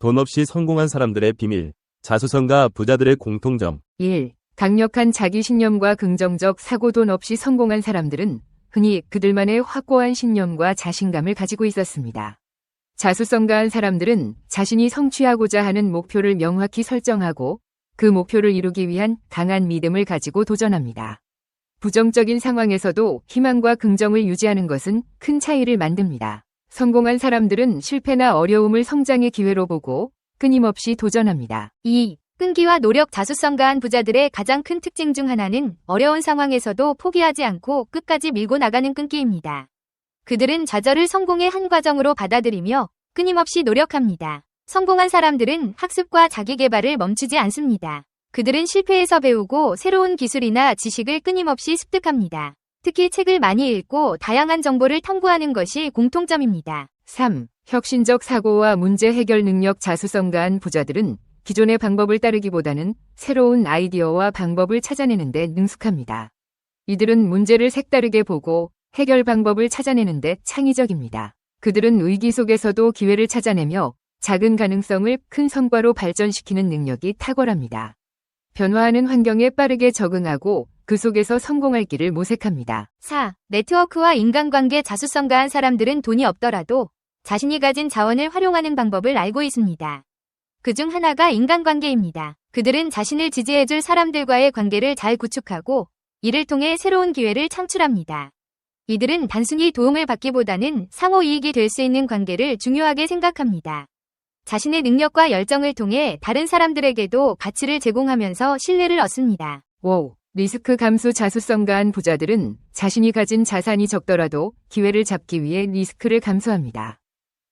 돈 없이 성공한 사람들의 비밀, 자수성가 부자들의 공통점. 1. 강력한 자기 신념과 긍정적 사고. 돈 없이 성공한 사람들은 흔히 그들만의 확고한 신념과 자신감을 가지고 있었습니다. 자수성가한 사람들은 자신이 성취하고자 하는 목표를 명확히 설정하고 그 목표를 이루기 위한 강한 믿음을 가지고 도전합니다. 부정적인 상황에서도 희망과 긍정을 유지하는 것은 큰 차이를 만듭니다. 성공한 사람들은 실패나 어려움을 성장의 기회로 보고 끊임없이 도전합니다. 2. 끈기와 노력. 자수성가한 부자들의 가장 큰 특징 중 하나는 어려운 상황에서도 포기하지 않고 끝까지 밀고 나가는 끈기입니다. 그들은 좌절을 성공의 한 과정으로 받아들이며 끊임없이 노력합니다. 성공한 사람들은 학습과 자기 개발을 멈추지 않습니다. 그들은 실패에서 배우고 새로운 기술이나 지식을 끊임없이 습득합니다. 특히 책을 많이 읽고 다양한 정보를 탐구하는 것이 공통점입니다. 3. 혁신적 사고와 문제 해결 능력. 자수성가한 부자들은 기존의 방법을 따르기보다는 새로운 아이디어와 방법을 찾아내는 데 능숙합니다. 이들은 문제를 색다르게 보고 해결 방법을 찾아내는 데 창의적입니다. 그들은 위기 속에서도 기회를 찾아내며 작은 가능성을 큰 성과로 발전시키는 능력이 탁월합니다. 변화하는 환경에 빠르게 적응하고 그 속에서 성공할 길을 모색합니다. 4. 네트워크와 인간관계. 자수성가한 사람들은 돈이 없더라도 자신이 가진 자원을 활용하는 방법을 알고 있습니다. 그중 하나가 인간관계입니다. 그들은 자신을 지지해줄 사람들과의 관계를 잘 구축하고 이를 통해 새로운 기회를 창출합니다. 이들은 단순히 도움을 받기보다는 상호 이익이 될 수 있는 관계를 중요하게 생각합니다. 자신의 능력과 열정을 통해 다른 사람들에게도 가치를 제공하면서 신뢰를 얻습니다. 5. 리스크 감수. 자수성가한 부자들은 자신이 가진 자산이 적더라도 기회를 잡기 위해 리스크를 감수합니다.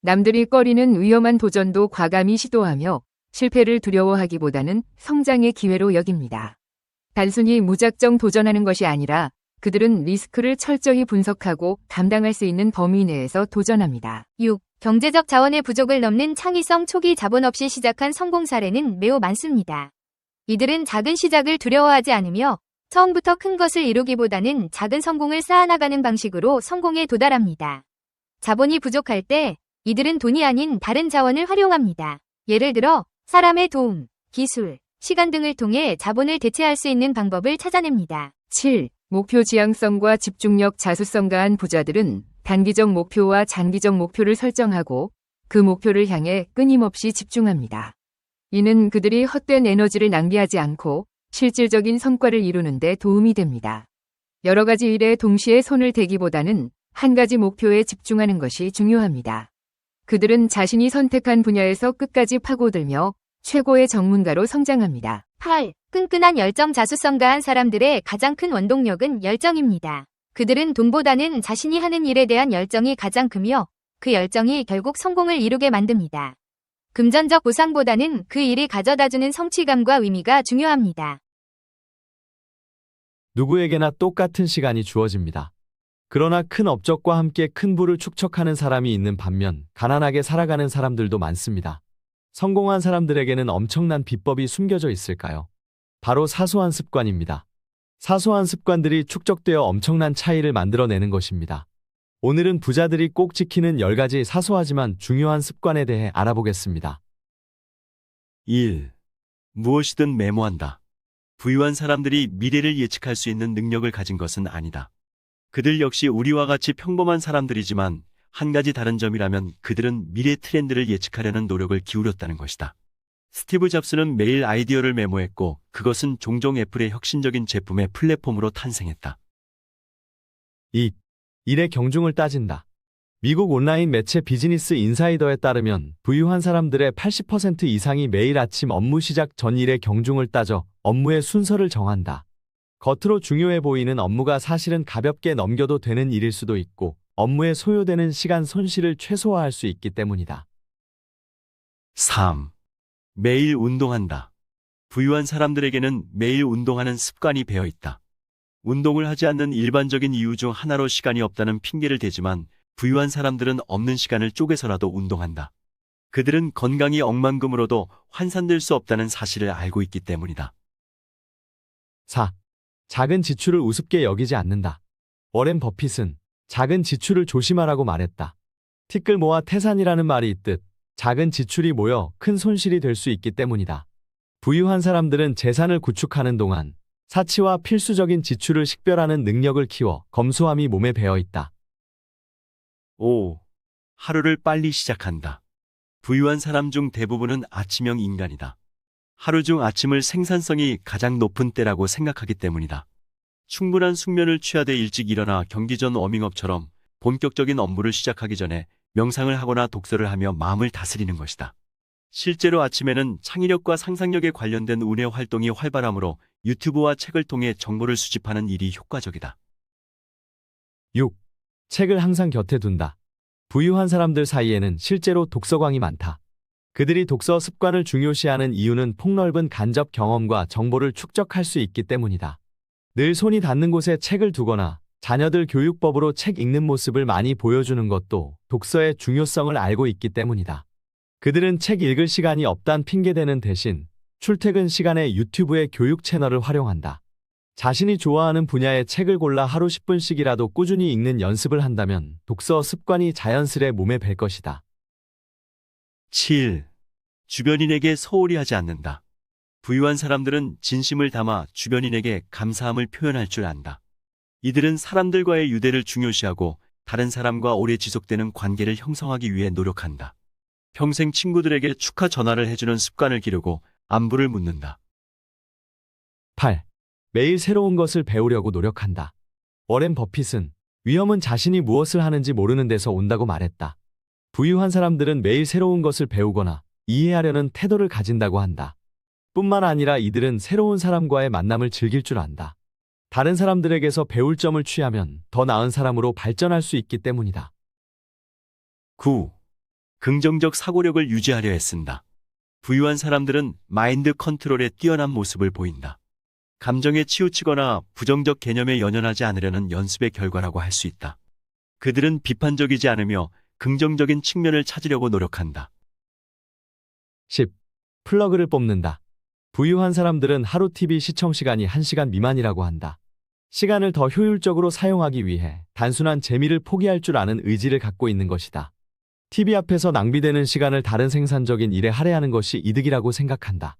남들이 꺼리는 위험한 도전도 과감히 시도하며 실패를 두려워하기보다는 성장의 기회로 여깁니다. 단순히 무작정 도전하는 것이 아니라 그들은 리스크를 철저히 분석하고 감당할 수 있는 범위 내에서 도전합니다. 6. 경제적 자원의 부족을 넘는 창의성. 초기 자본 없이 시작한 성공 사례는 매우 많습니다. 이들은 작은 시작을 두려워하지 않으며 처음부터 큰 것을 이루기보다는 작은 성공을 쌓아나가는 방식으로 성공에 도달합니다. 자본이 부족할 때 이들은 돈이 아닌 다른 자원을 활용합니다. 예를 들어 사람의 도움, 기술, 시간 등을 통해 자본을 대체할 수 있는 방법을 찾아냅니다. 7. 목표 지향성과 집중력. 자수성가한 부자들은 단기적 목표와 장기적 목표를 설정하고 그 목표를 향해 끊임없이 집중합니다. 이는 그들이 헛된 에너지를 낭비하지 않고 실질적인 성과를 이루는 데 도움이 됩니다. 여러 가지 일에 동시에 손을 대기보다는 한 가지 목표에 집중하는 것이 중요합니다. 그들은 자신이 선택한 분야에서 끝까지 파고들며 최고의 전문가로 성장합니다. 8. 끈끈한 열정. 자수성가한 사람들의 가장 큰 원동력은 열정입니다. 그들은 돈보다는 자신이 하는 일에 대한 열정이 가장 크며 그 열정이 결국 성공을 이루게 만듭니다. 금전적 보상보다는 그 일이 가져다주는 성취감과 의미가 중요합니다. 누구에게나 똑같은 시간이 주어집니다. 그러나 큰 업적과 함께 큰 부를 축적하는 사람이 있는 반면 가난하게 살아가는 사람들도 많습니다. 성공한 사람들에게는 엄청난 비법이 숨겨져 있을까요? 바로 사소한 습관입니다. 사소한 습관들이 축적되어 엄청난 차이를 만들어내는 것입니다. 오늘은 부자들이 꼭 지키는 10가지 사소하지만 중요한 습관에 대해 알아보겠습니다. 1. 무엇이든 메모한다. 부유한 사람들이 미래를 예측할 수 있는 능력을 가진 것은 아니다. 그들 역시 우리와 같이 평범한 사람들이지만 한 가지 다른 점이라면 그들은 미래 트렌드를 예측하려는 노력을 기울였다는 것이다. 스티브 잡스는 매일 아이디어를 메모했고 그것은 종종 애플의 혁신적인 제품의 플랫폼으로 탄생했다. 2. 일의 경중을 따진다. 미국 온라인 매체 비즈니스 인사이더에 따르면 부유한 사람들의 80% 이상이 매일 아침 업무 시작 전 일의 경중을 따져 업무의 순서를 정한다. 겉으로 중요해 보이는 업무가 사실은 가볍게 넘겨도 되는 일일 수도 있고 업무에 소요되는 시간 손실을 최소화할 수 있기 때문이다. 3. 매일 운동한다. 부유한 사람들에게는 매일 운동하는 습관이 배어 있다. 운동을 하지 않는 일반적인 이유 중 하나로 시간이 없다는 핑계를 대지만 부유한 사람들은 없는 시간을 쪼개서라도 운동한다. 그들은 건강이 억만금으로도 환산될 수 없다는 사실을 알고 있기 때문이다. 4. 작은 지출을 우습게 여기지 않는다. 워렌 버핏은 작은 지출을 조심하라고 말했다. 티끌 모아 태산이라는 말이 있듯 작은 지출이 모여 큰 손실이 될 수 있기 때문이다. 부유한 사람들은 재산을 구축하는 동안 사치와 필수적인 지출을 식별하는 능력을 키워 검소함이 몸에 배어 있다. 5. 하루를 빨리 시작한다. 부유한 사람 중 대부분은 아침형 인간이다. 하루 중 아침을 생산성이 가장 높은 때라고 생각하기 때문이다. 충분한 숙면을 취하되 일찍 일어나 경기 전 워밍업처럼 본격적인 업무를 시작하기 전에 명상을 하거나 독서를 하며 마음을 다스리는 것이다. 실제로 아침에는 창의력과 상상력에 관련된 운의 활동이 활발하므로 유튜브와 책을 통해 정보를 수집하는 일이 효과적이다. 6. 책을 항상 곁에 둔다. 부유한 사람들 사이에는 실제로 독서광이 많다. 그들이 독서 습관을 중요시하는 이유는 폭넓은 간접 경험과 정보를 축적할 수 있기 때문이다. 늘 손이 닿는 곳에 책을 두거나 자녀들 교육법으로 책 읽는 모습을 많이 보여주는 것도 독서의 중요성을 알고 있기 때문이다. 그들은 책 읽을 시간이 없단 핑계대는 대신 출퇴근 시간에 유튜브의 교육 채널을 활용한다. 자신이 좋아하는 분야의 책을 골라 하루 10분씩이라도 꾸준히 읽는 연습을 한다면 독서 습관이 자연스레 몸에 배 것이다. 7. 주변인에게 소홀히 하지 않는다. 부유한 사람들은 진심을 담아 주변인에게 감사함을 표현할 줄 안다. 이들은 사람들과의 유대를 중요시하고 다른 사람과 오래 지속되는 관계를 형성하기 위해 노력한다. 평생 친구들에게 축하 전화를 해주는 습관을 기르고 안부를 묻는다. 8. 매일 새로운 것을 배우려고 노력한다. 워렌 버핏은 위험은 자신이 무엇을 하는지 모르는 데서 온다고 말했다. 부유한 사람들은 매일 새로운 것을 배우거나 이해하려는 태도를 가진다고 한다. 뿐만 아니라 이들은 새로운 사람과의 만남을 즐길 줄 안다. 다른 사람들에게서 배울 점을 취하면 더 나은 사람으로 발전할 수 있기 때문이다. 9. 긍정적 사고력을 유지하려 애쓴다. 부유한 사람들은 마인드 컨트롤에 뛰어난 모습을 보인다. 감정에 치우치거나 부정적 개념에 연연하지 않으려는 연습의 결과라고 할 수 있다. 그들은 비판적이지 않으며 긍정적인 측면을 찾으려고 노력한다. 10. 플러그를 뽑는다. 부유한 사람들은 하루 TV 시청 시간이 1시간 미만이라고 한다. 시간을 더 효율적으로 사용하기 위해 단순한 재미를 포기할 줄 아는 의지를 갖고 있는 것이다. TV 앞에서 낭비되는 시간을 다른 생산적인 일에 할애하는 것이 이득이라고 생각한다.